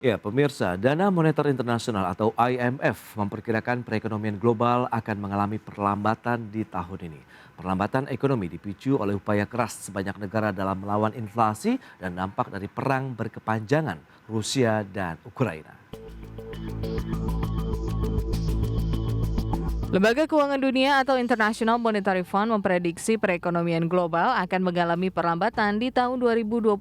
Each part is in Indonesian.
Ya, pemirsa, Dana Moneter Internasional atau IMF memperkirakan perekonomian global akan mengalami perlambatan di tahun ini. Perlambatan ekonomi dipicu oleh upaya keras sebanyak negara dalam melawan inflasi dan dampak dari perang berkepanjangan Rusia dan Ukraina. Lembaga Keuangan Dunia atau International Monetary Fund memprediksi perekonomian global akan mengalami perlambatan di tahun 2023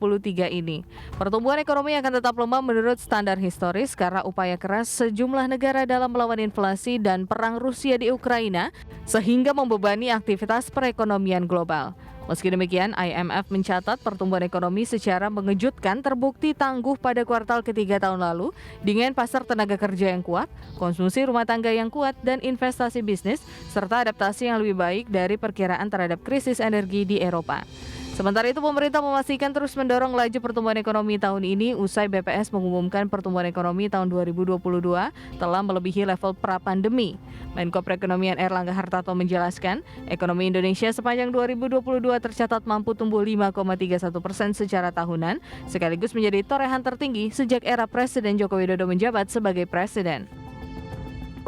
ini. Pertumbuhan ekonomi akan tetap lemah menurut standar historis karena upaya keras sejumlah negara dalam melawan inflasi dan perang Rusia di Ukraina, sehingga membebani aktivitas perekonomian global. Meski demikian, IMF mencatat pertumbuhan ekonomi secara mengejutkan terbukti tangguh pada kuartal ketiga tahun lalu dengan pasar tenaga kerja yang kuat, konsumsi rumah tangga yang kuat, dan investasi bisnis, serta adaptasi yang lebih baik dari perkiraan terhadap krisis energi di Eropa. Sementara itu, pemerintah memastikan terus mendorong laju pertumbuhan ekonomi tahun ini usai BPS mengumumkan pertumbuhan ekonomi tahun 2022 telah melebihi level pra-pandemi. Menko Perekonomian Erlangga Hartarto menjelaskan, ekonomi Indonesia sepanjang 2022 tercatat mampu tumbuh 5,31% secara tahunan, sekaligus menjadi torehan tertinggi sejak era Presiden Joko Widodo menjabat sebagai presiden.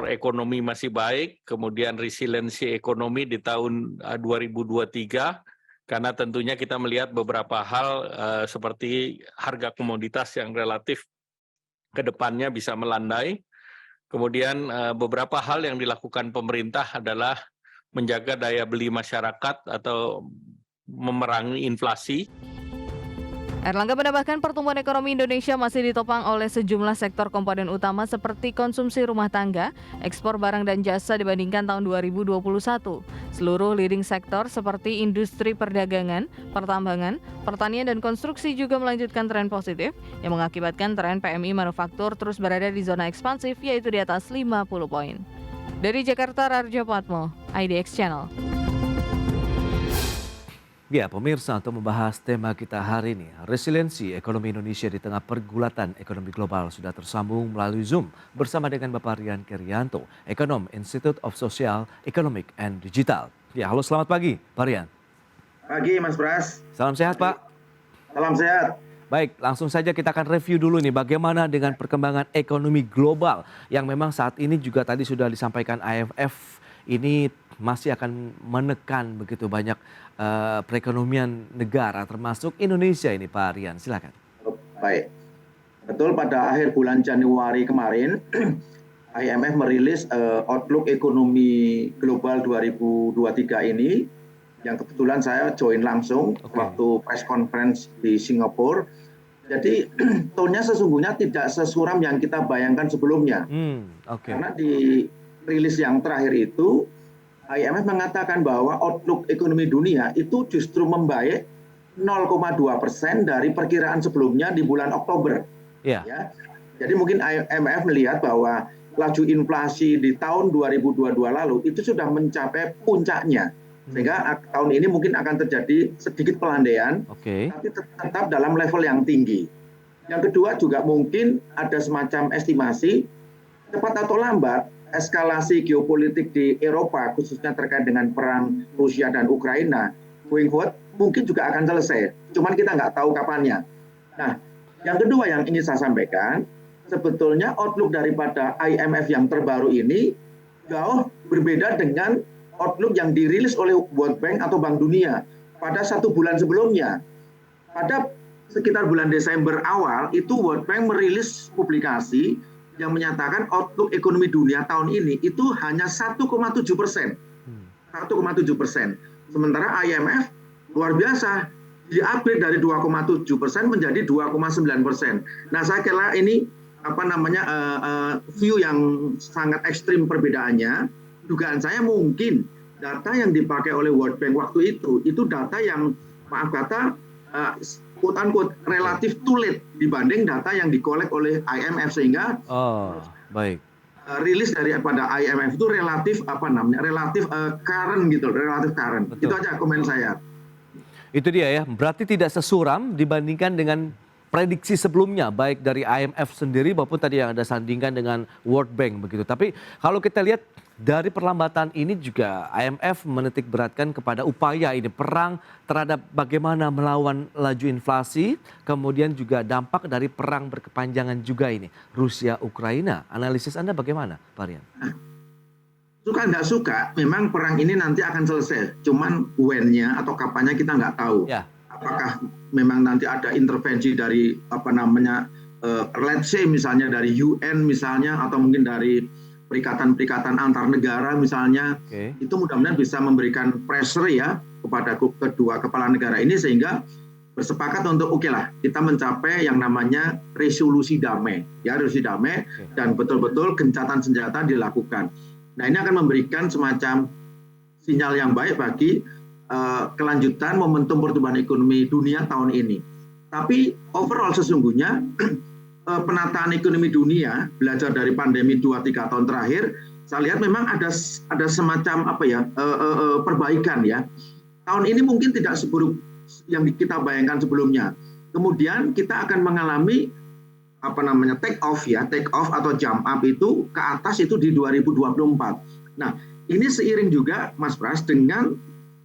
Ekonomi masih baik, kemudian resiliensi ekonomi di tahun 2023, karena tentunya kita melihat beberapa hal seperti harga komoditas yang relatif ke depannya bisa melandai. Kemudian beberapa hal yang dilakukan pemerintah adalah menjaga daya beli masyarakat atau memerangi inflasi. Erlangga menambahkan pertumbuhan ekonomi Indonesia masih ditopang oleh sejumlah sektor komponen utama seperti konsumsi rumah tangga, ekspor barang dan jasa dibandingkan tahun 2021. Seluruh leading sektor seperti industri perdagangan, pertambangan, pertanian dan konstruksi juga melanjutkan tren positif yang mengakibatkan tren PMI manufaktur terus berada di zona ekspansif yaitu di atas 50 poin. Dari Jakarta, Rarjo Patmo, IDX Channel. Ya, pemirsa, untuk membahas tema kita hari ini, resiliensi ekonomi Indonesia di tengah pergulatan ekonomi global sudah tersambung melalui Zoom bersama dengan Bapak Rian Kerianto, ekonom Institute of Social, Economic and Digital. Ya, halo selamat pagi, Pak Rian. Pagi Mas Pras. Salam sehat, Pak. Salam sehat. Baik, langsung saja kita akan review dulu nih bagaimana dengan perkembangan ekonomi global yang memang saat ini juga tadi sudah disampaikan IMF ini masih akan menekan begitu banyak perekonomian negara termasuk Indonesia ini, Pak Rian. Silakan. Baik. Betul, pada akhir bulan Januari kemarin IMF merilis outlook ekonomi global 2023 ini yang kebetulan saya join langsung waktu press conference di Singapura. Jadi tone-nya sesungguhnya tidak sesuram yang kita bayangkan sebelumnya. Karena di rilis yang terakhir itu IMF mengatakan bahwa outlook ekonomi dunia itu justru membaik 0,2% dari perkiraan sebelumnya di bulan Oktober. Ya. Jadi mungkin IMF melihat bahwa laju inflasi di tahun 2022 lalu itu sudah mencapai puncaknya. Sehingga tahun ini mungkin akan terjadi sedikit pelandaian, tapi tetap dalam level yang tinggi. Yang kedua juga mungkin ada semacam estimasi cepat atau lambat eskalasi geopolitik di Eropa khususnya terkait dengan perang Rusia dan Ukraina going forward mungkin juga akan selesai. Cuman kita nggak tahu kapannya. Nah, yang kedua yang ingin saya sampaikan, sebetulnya outlook daripada IMF yang terbaru ini jauh berbeda dengan outlook yang dirilis oleh World Bank atau Bank Dunia pada 1 bulan sebelumnya. Pada sekitar bulan Desember awal itu World Bank merilis publikasi yang menyatakan outlook ekonomi dunia tahun ini itu hanya 1,7%. 1,7%. Sementara IMF luar biasa di-upgrade dari 2,7% menjadi 2,9%. Nah, saya kira ini view yang sangat ekstrim perbedaannya. Dugaan saya mungkin data yang dipakai oleh World Bank waktu itu data yang quote-unquote relatif too late dibanding data yang dikolek oleh IMF sehingga rilis daripada IMF itu relatif current gitu, relatif current. Betul. Itu aja komen saya. Itu dia ya, berarti tidak sesuram dibandingkan dengan prediksi sebelumnya baik dari IMF sendiri maupun tadi yang ada sandingan dengan World Bank begitu. Tapi kalau kita lihat dari perlambatan ini juga IMF menitik beratkan kepada upaya ini perang terhadap bagaimana melawan laju inflasi, kemudian juga dampak dari perang berkepanjangan juga ini Rusia Ukraina. Analisis Anda bagaimana, Pak Rian? Suka nggak suka, memang perang ini nanti akan selesai. Cuman when-nya atau kapannya kita nggak tahu. Ya. Apakah memang nanti ada intervensi dari let's say misalnya dari UN misalnya, atau mungkin dari perikatan-perikatan antar negara misalnya. Itu mudah-mudahan bisa memberikan pressure ya kepada kedua kepala negara ini sehingga bersepakat untuk oke lah kita mencapai yang namanya resolusi damai dan betul-betul gencatan senjata dilakukan. Nah, ini akan memberikan semacam sinyal yang baik bagi kelanjutan momentum pertumbuhan ekonomi dunia tahun ini. Tapi overall sesungguhnya penataan ekonomi dunia, belajar dari pandemi 2-3 tahun terakhir, saya lihat memang ada semacam perbaikan ya. Tahun ini mungkin tidak seburuk yang kita bayangkan sebelumnya. Kemudian kita akan mengalami take off atau jump up itu ke atas itu di 2024. Nah, ini seiring juga Mas Pras dengan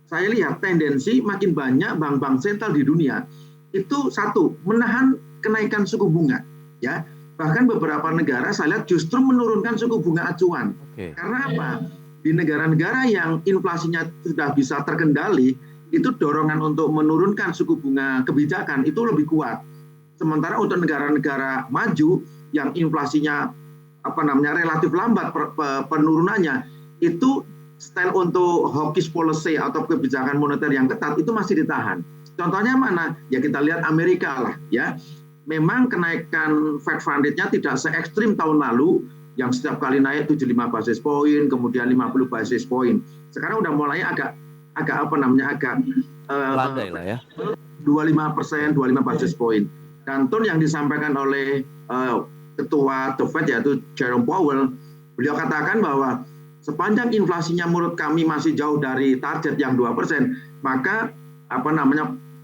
saya lihat tendensi makin banyak bank-bank sentral di dunia itu satu menahan kenaikan suku bunga ya. Bahkan beberapa negara saya lihat justru menurunkan suku bunga acuan. Karena apa? Di negara-negara yang inflasinya sudah bisa terkendali, itu dorongan untuk menurunkan suku bunga kebijakan itu lebih kuat. Sementara untuk negara-negara maju yang inflasinya relatif lambat penurunannya, itu style untuk hawkish policy atau kebijakan moneter yang ketat itu masih ditahan. Contohnya mana? Ya kita lihat Amerika lah ya. Memang kenaikan Fed Fund Rate-nya tidak se-ekstrim tahun lalu yang setiap kali naik 75 basis point, kemudian 50 basis point. Sekarang udah mulai agak landai lah ya. 25%, 25 basis point. Dan tone yang disampaikan oleh Ketua The Fed yaitu Jerome Powell, beliau katakan bahwa sepanjang inflasinya menurut kami masih jauh dari target yang 2%, maka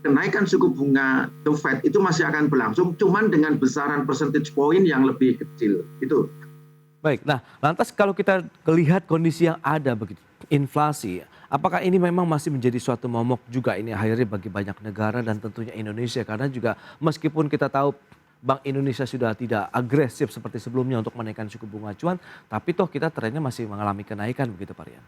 kenaikan suku bunga The Fed itu masih akan berlangsung, cuman dengan besaran percentage point yang lebih kecil. Itu. Baik, nah lantas kalau kita lihat kondisi yang ada begitu, inflasi, apakah ini memang masih menjadi suatu momok juga ini akhirnya bagi banyak negara dan tentunya Indonesia, karena juga meskipun kita tahu Bank Indonesia sudah tidak agresif seperti sebelumnya untuk menaikkan suku bunga acuan, tapi toh kita trennya masih mengalami kenaikan begitu Pak Rian.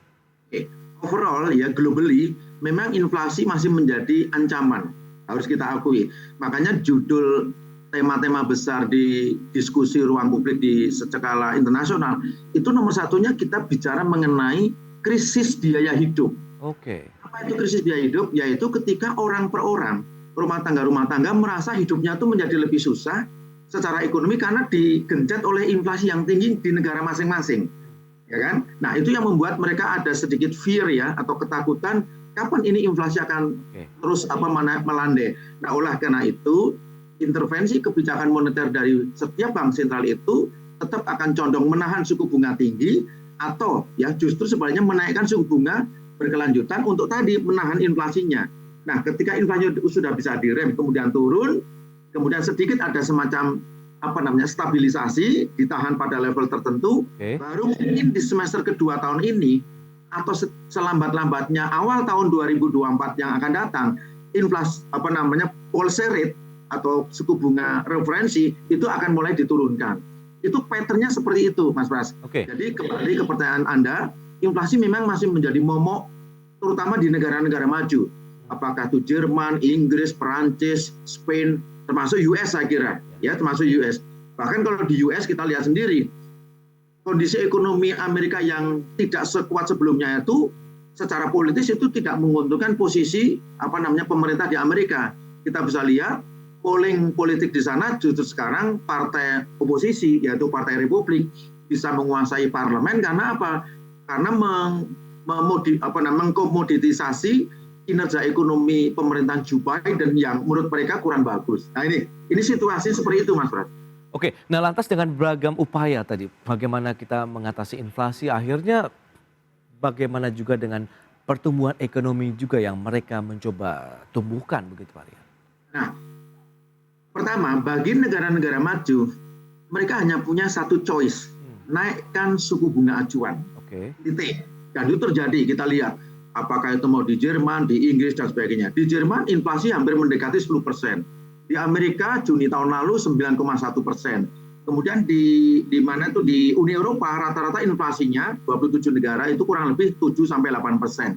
Overall ya globally memang inflasi masih menjadi ancaman, harus kita akui. Makanya judul tema-tema besar di diskusi ruang publik di skala internasional itu nomor satunya kita bicara mengenai krisis biaya hidup. Apa itu krisis biaya hidup? Yaitu ketika orang per orang, rumah tangga merasa hidupnya itu menjadi lebih susah secara ekonomi karena digencet oleh inflasi yang tinggi di negara masing-masing. Ya kan? Nah, itu yang membuat mereka ada sedikit fear ya atau ketakutan kapan ini inflasi akan terus melandai. Nah, oleh karena itu intervensi kebijakan moneter dari setiap bank sentral itu tetap akan condong menahan suku bunga tinggi atau ya justru sebaliknya menaikkan suku bunga berkelanjutan untuk tadi menahan inflasinya. Nah, ketika inflasi sudah bisa direm kemudian turun, kemudian sedikit ada semacam stabilisasi, ditahan pada level tertentu, baru mungkin di semester kedua tahun ini atau selambat-lambatnya awal tahun 2024 yang akan datang, inflasi policy rate atau suku bunga referensi itu akan mulai diturunkan. Itu pattern-nya seperti itu, Mas Pras. Jadi kembali ke pertanyaan Anda, inflasi memang masih menjadi momok terutama di negara-negara maju. Apakah itu Jerman, Inggris, Perancis, Spain, termasuk US saya kira, ya termasuk US. Bahkan kalau di US kita lihat sendiri kondisi ekonomi Amerika yang tidak sekuat sebelumnya itu secara politis itu tidak menguntungkan posisi pemerintah di Amerika. Kita bisa lihat polling politik di sana justru sekarang partai oposisi yaitu Partai Republik bisa menguasai parlemen karena apa? Karena mengkomoditisasi kinerja ekonomi pemerintahan Joe Biden yang menurut mereka kurang bagus. Nah ini situasi seperti itu Mas Pras. Nah lantas dengan beragam upaya tadi, bagaimana kita mengatasi inflasi, akhirnya bagaimana juga dengan pertumbuhan ekonomi juga yang mereka mencoba tumbuhkan begitu Pak Rian? Nah, Pertama, bagi negara-negara maju, mereka hanya punya satu choice, naikkan suku bunga acuan. Oke. Titik. Dan itu terjadi, kita lihat. Apakah itu mau di Jerman, di Inggris, dan sebagainya. Di Jerman, inflasi hampir mendekati 10%. Di Amerika, Juni tahun lalu 9,1%. Kemudian di mana itu di Uni Eropa, rata-rata inflasinya 27 negara itu kurang lebih 7-8%.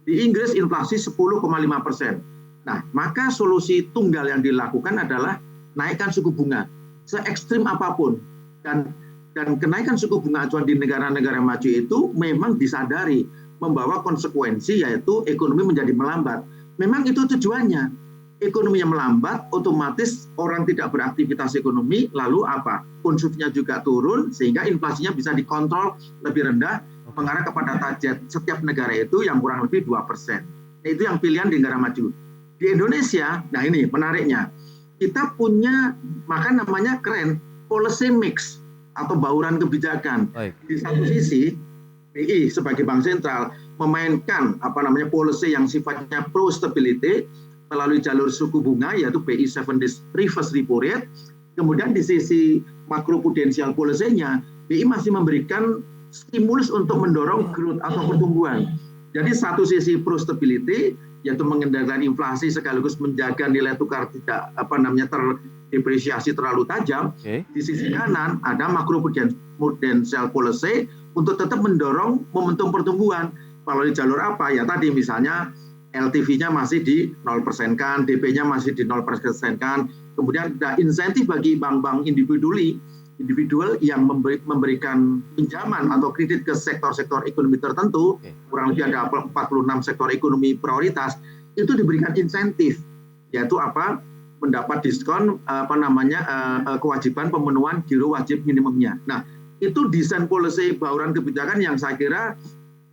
Di Inggris, inflasi 10,5%. Nah, maka solusi tunggal yang dilakukan adalah naikkan suku bunga se-ekstrim apapun. Dan kenaikan suku bunga acuan di negara-negara maju itu memang disadari membawa konsekuensi, yaitu ekonomi menjadi melambat. Memang itu tujuannya. Ekonominya melambat, otomatis orang tidak beraktivitas ekonomi, lalu apa? Konsumsinya juga turun, sehingga inflasinya bisa dikontrol lebih rendah, mengarah kepada target setiap negara itu yang kurang lebih 2%. Nah, itu yang pilihan di negara maju. Di Indonesia, nah ini menariknya, kita punya, maka namanya keren, policy mix atau bauran kebijakan. Baik. Di satu sisi, BI sebagai bank sentral memainkan policy yang sifatnya pro stability melalui jalur suku bunga, yaitu BI 7 days reverse repo rate. Kemudian di sisi makro prudensial policy-nya, BI masih memberikan stimulus untuk mendorong growth atau pertumbuhan. Jadi satu sisi pro stability, yaitu mengendalikan inflasi sekaligus menjaga nilai tukar tidak terdepresiasi terlalu tajam. Oke. Di sisi kanan ada makro prudential policy untuk tetap mendorong momentum pertumbuhan. Melalui jalur apa? Ya tadi misalnya LTV-nya masih di 0% kan, DP-nya masih di 0% kan. Kemudian ada insentif bagi bank-bank individual yang memberikan pinjaman atau kredit ke sektor-sektor ekonomi tertentu, kurang lebih ada 46 sektor ekonomi prioritas, itu diberikan insentif, yaitu mendapat diskon kewajiban pemenuhan giro wajib minimumnya. Nah, itu desain policy bauran kebijakan yang saya kira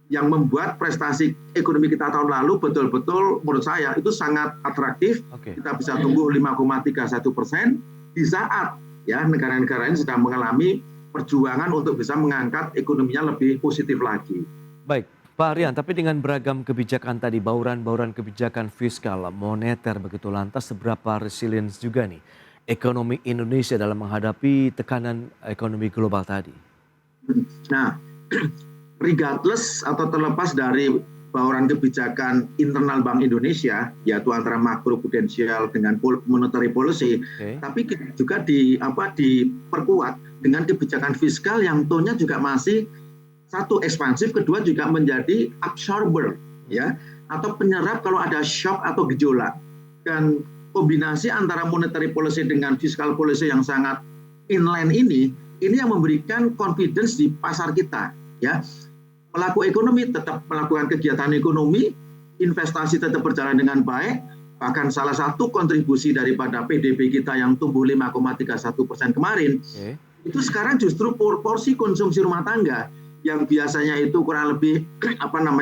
yang membuat prestasi ekonomi kita tahun lalu betul-betul menurut saya itu sangat atraktif. Kita bisa tumbuh 5,31% di saat negara-negara ini sedang mengalami perjuangan untuk bisa mengangkat ekonominya lebih positif lagi. Baik, Pak Rian, tapi dengan beragam kebijakan tadi, bauran-bauran kebijakan fiskal, moneter begitu, lantas seberapa resilience juga nih ekonomi Indonesia dalam menghadapi tekanan ekonomi global tadi? Nah, regardless atau terlepas dari bauran kebijakan internal Bank Indonesia, yaitu antara makro prudensial dengan monetary policy, tapi juga diperkuat dengan kebijakan fiskal yang tone-nya juga masih satu ekspansif, kedua juga menjadi absorber, atau penyerap kalau ada shock atau gejolak. Dan kombinasi antara monetary policy dengan fiscal policy yang sangat inline ini yang memberikan confidence di pasar kita, Pelaku ekonomi tetap melakukan kegiatan ekonomi, investasi tetap berjalan dengan baik, bahkan salah satu kontribusi daripada PDB kita yang tumbuh 5,31% kemarin, itu sekarang justru porsi konsumsi rumah tangga yang biasanya itu kurang lebih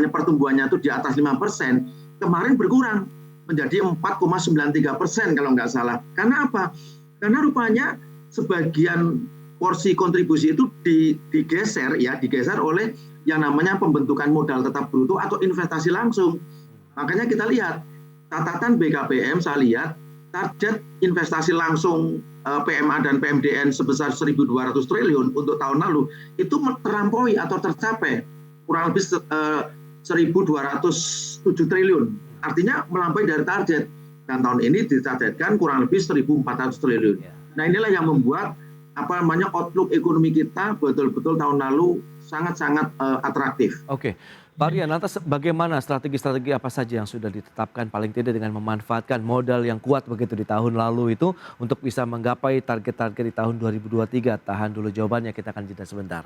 pertumbuhannya itu di atas 5%, kemarin berkurang menjadi 4,93% kalau nggak salah. Karena apa? Karena rupanya sebagian porsi kontribusi itu digeser oleh yang namanya pembentukan modal tetap bruto atau investasi langsung. Makanya kita lihat catatan BKPM, saya lihat target investasi langsung PMA dan PMDN sebesar 1.200 triliun untuk tahun lalu itu terlampaui atau tercapai kurang lebih 1.207 triliun. Artinya melampaui dari target. Dan tahun ini ditargetkan kurang lebih 1.400 triliun. Nah, inilah yang membuat outlook ekonomi kita betul-betul tahun lalu sangat-sangat atraktif. Oke, Pak Rian, lantas bagaimana strategi-strategi apa saja yang sudah ditetapkan paling tidak dengan memanfaatkan modal yang kuat begitu di tahun lalu itu untuk bisa menggapai target-target di tahun 2023? Tahan dulu jawabannya, kita akan jeda sebentar.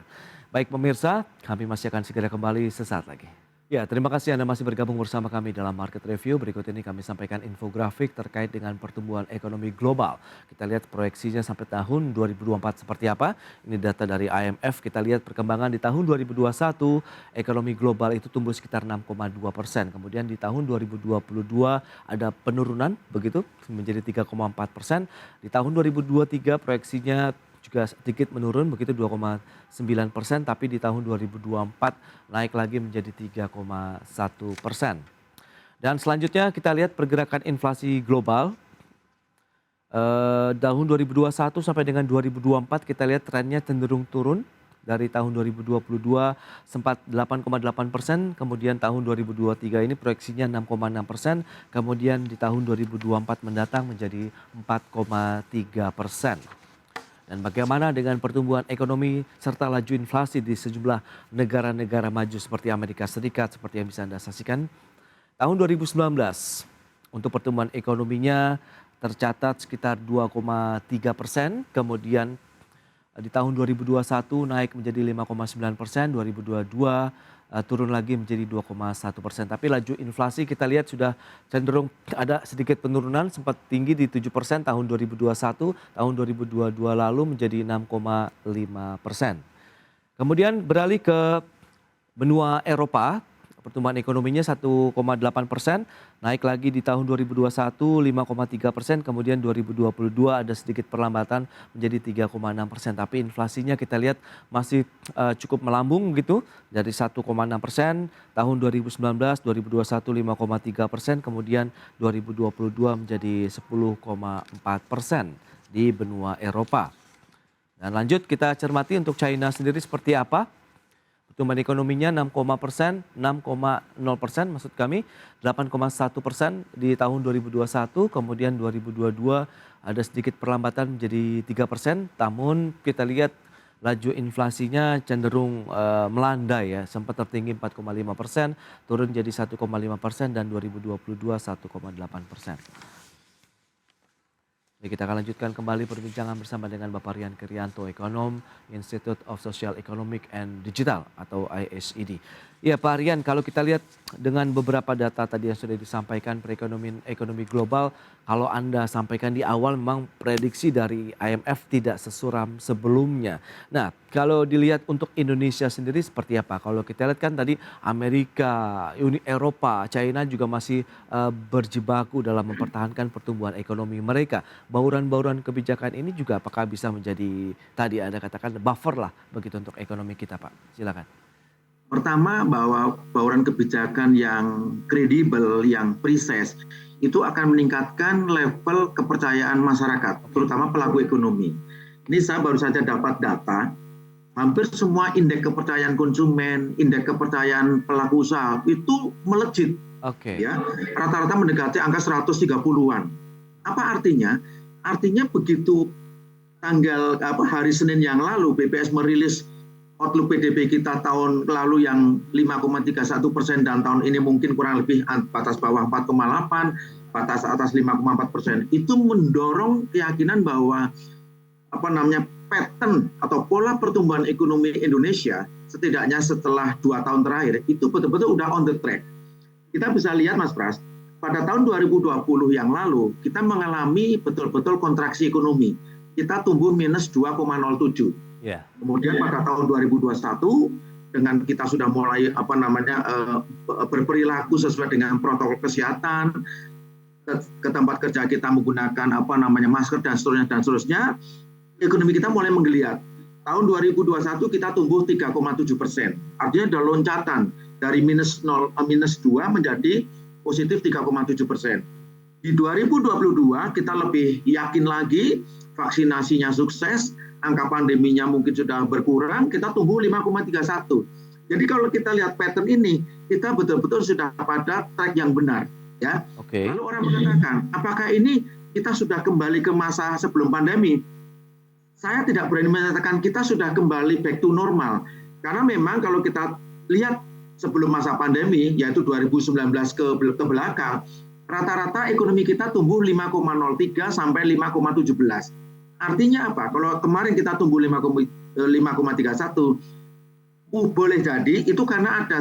Baik pemirsa, kami masih akan segera kembali sesaat lagi. Ya, terima kasih Anda masih bergabung bersama kami dalam Market Review. Berikut ini kami sampaikan infografik terkait dengan pertumbuhan ekonomi global. Kita lihat proyeksinya sampai tahun 2024 seperti apa. Ini data dari IMF. Kita lihat perkembangan di tahun 2021, ekonomi global itu tumbuh sekitar 6,2%. Kemudian di tahun 2022 ada penurunan begitu menjadi 3,4%. Di tahun 2023 proyeksinya juga sedikit menurun begitu 2,9%, tapi di tahun 2024 naik lagi menjadi 3,1%. Dan selanjutnya kita lihat pergerakan inflasi global. Tahun 2021 sampai dengan 2024 kita lihat trennya cenderung turun. Dari tahun 2022 sempat 8,8%, kemudian tahun 2023 ini proyeksinya 6,6%, kemudian di tahun 2024 mendatang menjadi 4,3%. Dan bagaimana dengan pertumbuhan ekonomi serta laju inflasi di sejumlah negara-negara maju seperti Amerika Serikat seperti yang bisa Anda saksikan. Tahun 2019 untuk pertumbuhan ekonominya tercatat sekitar 2,3%, kemudian di tahun 2021 naik menjadi 5,9%, 2022 turun lagi menjadi 2,1%. Tapi laju inflasi kita lihat sudah cenderung ada sedikit penurunan, sempat tinggi di 7% tahun 2021, tahun 2022 lalu menjadi 6,5%. Kemudian beralih ke benua Eropa, pertumbuhan ekonominya 1,8%, naik lagi di tahun 2021 5,3%, kemudian 2022 ada sedikit perlambatan menjadi 3,6%. Tapi inflasinya kita lihat masih cukup melambung gitu, dari 1,6% tahun 2019, 2021 5,3%, kemudian 2022 menjadi 10,4% di benua Eropa. Dan lanjut kita cermati untuk China sendiri seperti apa. Pertumbuhan ekonominya 6,0% maksud kami, 8,1% di tahun 2021, kemudian 2022 ada sedikit perlambatan menjadi 3%, namun kita lihat laju inflasinya cenderung melandai ya, sempat tertinggi 4,5%, turun jadi 1,5% dan 2022 1,8%. Baik, kita akan lanjutkan kembali perbincangan bersama dengan Bapak Rian Krianto, ekonom Institute of Social Economic and Digital atau ISED. Ya Pak Rian, kalau kita lihat dengan beberapa data tadi yang sudah disampaikan perekonomian ekonomi global, kalau Anda sampaikan di awal memang prediksi dari IMF tidak sesuram sebelumnya. Nah, kalau dilihat untuk Indonesia sendiri seperti apa? Kalau kita lihat kan tadi Amerika, Uni Eropa, China juga masih berjibaku dalam mempertahankan pertumbuhan ekonomi mereka. Bauran-bauran kebijakan ini juga apakah bisa menjadi tadi Anda katakan buffer lah begitu untuk ekonomi kita, Pak? Silakan. Pertama, bahwa bauran kebijakan yang kredibel, yang precise, itu akan meningkatkan level kepercayaan masyarakat, terutama pelaku ekonomi. Ini saya baru saja dapat data, hampir semua indeks kepercayaan konsumen, indeks kepercayaan pelaku usaha itu melejit. Ya, rata-rata mendekati angka 130-an. Apa artinya? Artinya begitu hari Senin yang lalu BPS merilis outlook PDB kita tahun lalu yang 5,31% dan tahun ini mungkin kurang lebih batas bawah 4,8, batas atas 5,4%. Itu mendorong keyakinan bahwa pattern atau pola pertumbuhan ekonomi Indonesia setidaknya setelah 2 tahun terakhir itu betul-betul udah on the track. Kita bisa lihat Mas Pras, pada tahun 2020 yang lalu kita mengalami betul-betul kontraksi ekonomi. Kita tumbuh minus 2,07. Kemudian pada tahun 2021 dengan kita sudah mulai berperilaku sesuai dengan protokol kesehatan, ke tempat kerja kita menggunakan masker dan seterusnya, ekonomi kita mulai menggeliat. Tahun 2021 kita tumbuh 3,7%. Artinya ada loncatan dari minus 2 menjadi positif 3,7%. Di 2022 kita lebih yakin lagi, vaksinasinya sukses, angka pandeminya mungkin sudah berkurang, kita tumbuh 5,31. Jadi kalau kita lihat pattern ini, kita betul-betul sudah pada track yang benar. Ya. Lalu orang mengatakan, apakah ini kita sudah kembali ke masa sebelum pandemi? Saya tidak berani mengatakan kita sudah kembali back to normal. Karena memang kalau kita lihat sebelum masa pandemi, yaitu 2019 ke belakang, rata-rata ekonomi kita tumbuh 5,03 sampai 5,17. Artinya apa? Kalau kemarin kita tumbuh 5,31, boleh jadi itu karena ada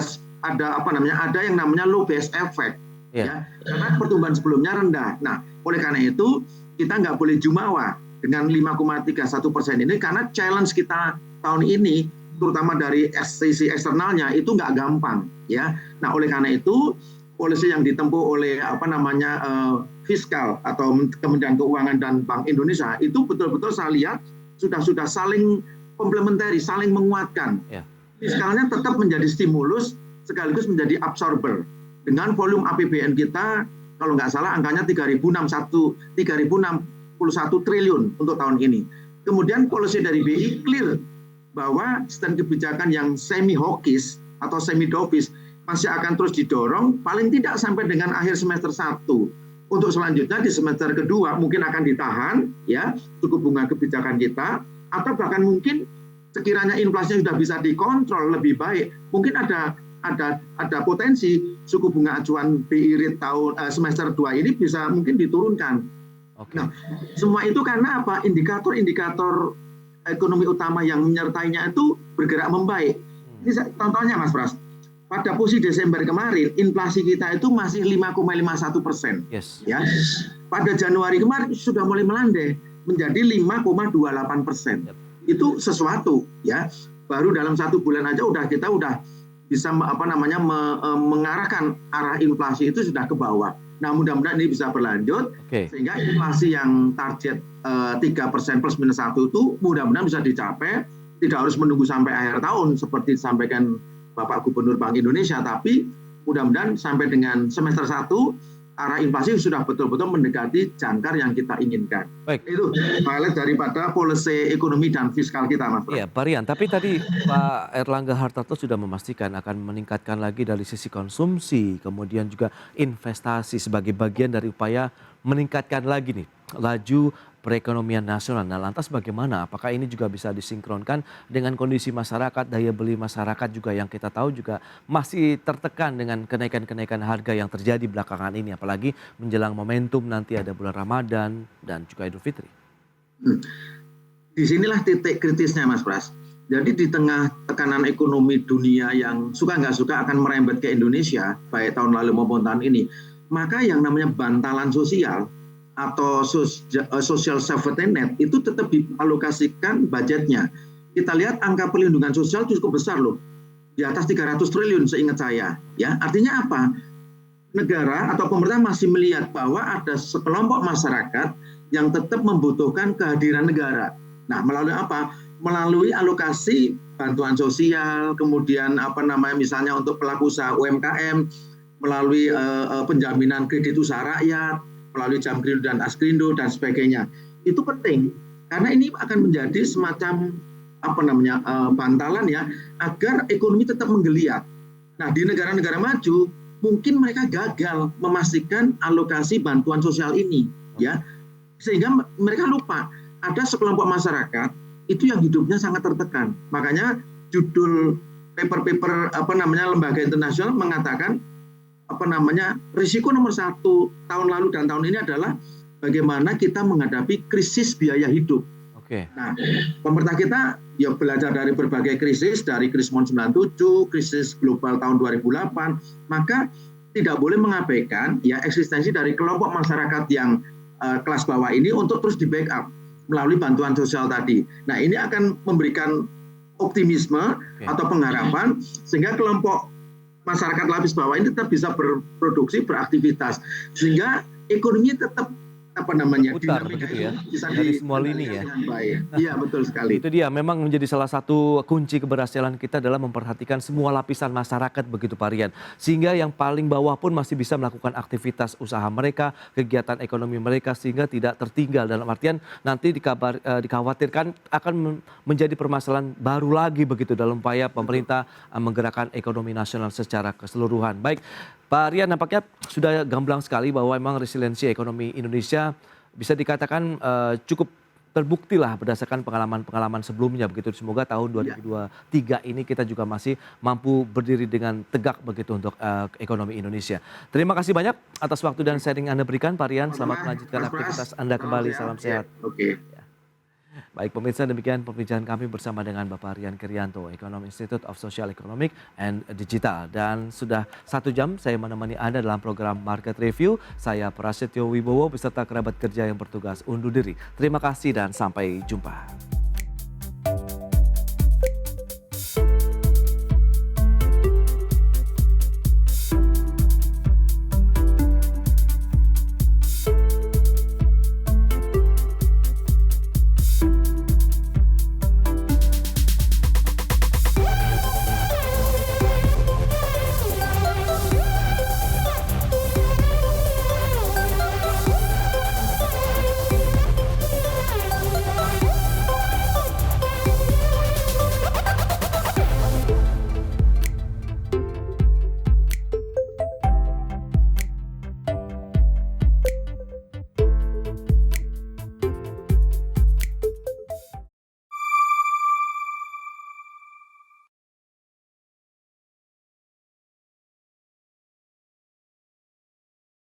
yang namanya low base effect. Ya, karena pertumbuhan sebelumnya rendah. Nah, oleh karena itu kita nggak boleh jumawa dengan 5,31% ini karena challenge kita tahun ini, terutama dari sisi eksternalnya itu nggak gampang. Ya, nah oleh karena itu polisi yang ditempuh oleh fiskal atau Kementerian Keuangan dan Bank Indonesia itu betul-betul saya lihat sudah saling komplementari, saling menguatkan. Fiskalnya tetap menjadi stimulus sekaligus menjadi absorber. Dengan volume APBN kita kalau nggak salah angkanya 3.006 triliun untuk tahun ini. Kemudian policy dari BI clear bahwa stand kebijakan yang semi hawkish atau semi dovish masih akan terus didorong paling tidak sampai dengan akhir semester 1. Untuk selanjutnya di semester kedua mungkin akan ditahan ya suku bunga kebijakan kita, atau bahkan mungkin sekiranya inflasinya sudah bisa dikontrol lebih baik, mungkin ada potensi suku bunga acuan BI rate tahun semester 2 ini bisa mungkin diturunkan. Nah, semua itu karena apa? Indikator-indikator ekonomi utama yang menyertainya itu bergerak membaik. Ini contohnya Mas Pras. Pada posisi Desember kemarin, inflasi kita itu masih 5,51%. Yes. Ya. Pada Januari kemarin sudah mulai melandai menjadi 5,28%. Itu sesuatu, ya. Baru dalam 1 bulan aja kita udah bisa mengarahkan arah inflasi itu sudah ke bawah. Nah, mudah-mudahan ini bisa berlanjut sehingga inflasi yang target 3% plus minus 1 itu mudah-mudahan bisa dicapai. Tidak harus menunggu sampai akhir tahun seperti disampaikan Bapak Gubernur Bank Indonesia, tapi mudah-mudahan sampai dengan semester 1 arah inflasi sudah betul-betul mendekati jangkar yang kita inginkan. Baik. Itu highlight daripada policy ekonomi dan fiskal kita, Mas. Iya, Pak Rian. Tapi tadi Pak Erlangga Hartarto sudah memastikan akan meningkatkan lagi dari sisi konsumsi, kemudian juga investasi sebagai bagian dari upaya meningkatkan lagi nih laju perekonomian nasional. Nah, lantas bagaimana? Apakah ini juga bisa disinkronkan dengan kondisi masyarakat, daya beli masyarakat juga yang kita tahu juga masih tertekan dengan kenaikan-kenaikan harga yang terjadi belakangan ini, apalagi menjelang momentum nanti ada bulan Ramadan dan juga Idul Fitri. Disinilah titik kritisnya, Mas Pras. Jadi di tengah tekanan ekonomi dunia yang suka nggak suka akan merembet ke Indonesia, baik tahun lalu maupun tahun ini, maka yang namanya bantalan sosial atau social safety net itu tetap dialokasikan budgetnya. Kita lihat angka perlindungan sosial cukup besar loh, di atas 300 triliun seingat saya. Ya, artinya apa? Negara atau pemerintah masih melihat bahwa ada sekelompok masyarakat yang tetap membutuhkan kehadiran negara. Nah, melalui apa? Melalui alokasi bantuan sosial, kemudian misalnya untuk pelaku usaha UMKM, melalui penjaminan kredit usaha rakyat, melalui Jamkrindo dan Askrindo dan sebagainya. Itu penting karena ini akan menjadi semacam bantalan ya agar ekonomi tetap menggeliat. Nah, di negara-negara maju mungkin mereka gagal memastikan alokasi bantuan sosial ini ya. Sehingga mereka lupa ada sekelompok masyarakat itu yang hidupnya sangat tertekan. Makanya judul paper lembaga internasional mengatakan risiko nomor 1 tahun lalu dan tahun ini adalah bagaimana kita menghadapi krisis biaya hidup. Nah, pemerintah kita ya belajar dari berbagai krisis, dari krisis 97, krisis global tahun 2008, maka tidak boleh mengabaikan ya eksistensi dari kelompok masyarakat yang kelas bawah ini untuk terus di backup melalui bantuan sosial tadi. Nah, ini akan memberikan optimisme atau pengharapan sehingga kelompok masyarakat lapis bawah ini tetap bisa berproduksi, beraktivitas, sehingga ekonominya tetap putar begitu ya dari semua lini ya. Iya, betul sekali. Itu dia memang menjadi salah satu kunci keberhasilan kita adalah memperhatikan semua lapisan masyarakat begitu Pak Rian, sehingga yang paling bawah pun masih bisa melakukan aktivitas usaha mereka, kegiatan ekonomi mereka sehingga tidak tertinggal, dalam artian nanti dikhawatirkan akan menjadi permasalahan baru lagi begitu dalam upaya pemerintah menggerakkan ekonomi nasional secara keseluruhan. Baik, Pak Rian, nampaknya sudah gamblang sekali bahwa memang resiliensi ekonomi Indonesia bisa dikatakan cukup terbukti lah berdasarkan pengalaman-pengalaman sebelumnya begitu. Semoga tahun 2023 ini kita juga masih mampu berdiri dengan tegak begitu untuk ekonomi Indonesia. Terima kasih banyak atas waktu dan sharing Anda berikan, Pak Rian. Selamat melanjutkan aktivitas Anda kembali. Salam sehat. Baik pemirsa, demikian perbincangan kami bersama dengan Bapak Rian Krianto, Ekonom Institute of Social Economic and Digital. Dan sudah 1 jam saya menemani Anda dalam program Market Review. Saya Prasetyo Wibowo beserta kerabat kerja yang bertugas undur diri. Terima kasih dan sampai jumpa.